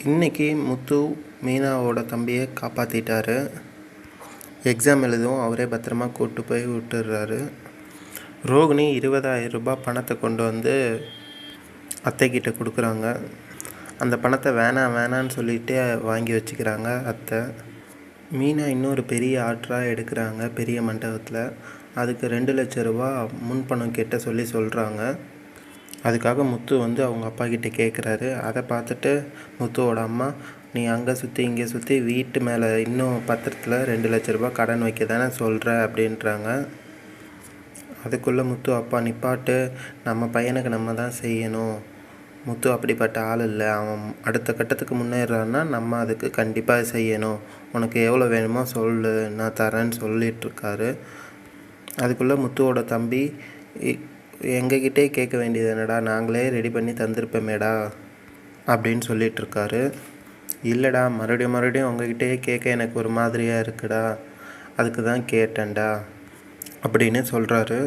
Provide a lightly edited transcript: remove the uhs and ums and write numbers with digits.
இன்றைக்கி முத்து மீனாவோட தம்பியை காப்பாற்றிட்டாரு. எக்ஸாம் எழுதவும் அவரே பத்திரமா கூப்பிட்டு போய் விட்டுடுறாரு. ரோகிணி 20,000 ரூபாய் பணத்தை கொண்டு வந்து அத்தைக்கிட்ட கொடுக்குறாங்க. அந்த பணத்தை வேணான்னு சொல்லிட்டு வாங்கி வச்சுக்கிறாங்க அத்தை. மீனா இன்னொரு பெரிய ஆர்டராக எடுக்கிறாங்க பெரிய மண்டபத்தில். அதுக்கு 2 லட்சம் ரூபா முன்பணம் கேட்ட சொல்கிறாங்க. அதுக்காக முத்து வந்து அவங்க அப்பா கிட்டே கேட்குறாரு. அதை பார்த்துட்டு முத்துவோட அம்மா, நீ அங்கே சுற்றி இங்கே சுற்றி வீட்டு மேலே இன்னும் பத்திரத்தில் 2 லட்ச ரூபா கடன் வைக்க தானே சொல்கிற அப்படின்றாங்க. அதுக்குள்ளே முத்து அப்பா நிப்பாட்டு, நம்ம பையனுக்கு நம்ம தான் செய்யணும். முத்து அப்படிப்பட்ட ஆள் இல்லை. அவன் அடுத்த கட்டத்துக்கு முன்னேறான்னா நம்ம அதுக்கு கண்டிப்பாக செய்யணும். உனக்கு எவ்வளோ வேணுமோ சொல்லு, நான் தரேன்னு சொல்லிகிட்ருக்காரு. அதுக்குள்ளே முத்துவோட தம்பி, எங்ககிட்டே கேட்க வேண்டியது என்னடா, நாங்களே ரெடி பண்ணி தந்திருப்போமேடா அப்படின்னு சொல்லிகிட்ருக்காரு. இல்லைடா, மறுபடியும் உங்ககிட்டயே கேட்க எனக்கு ஒரு மாதிரியாக இருக்குடா, அதுக்கு தான் கேட்டேன்டா அப்படின்னு சொல்கிறாரு.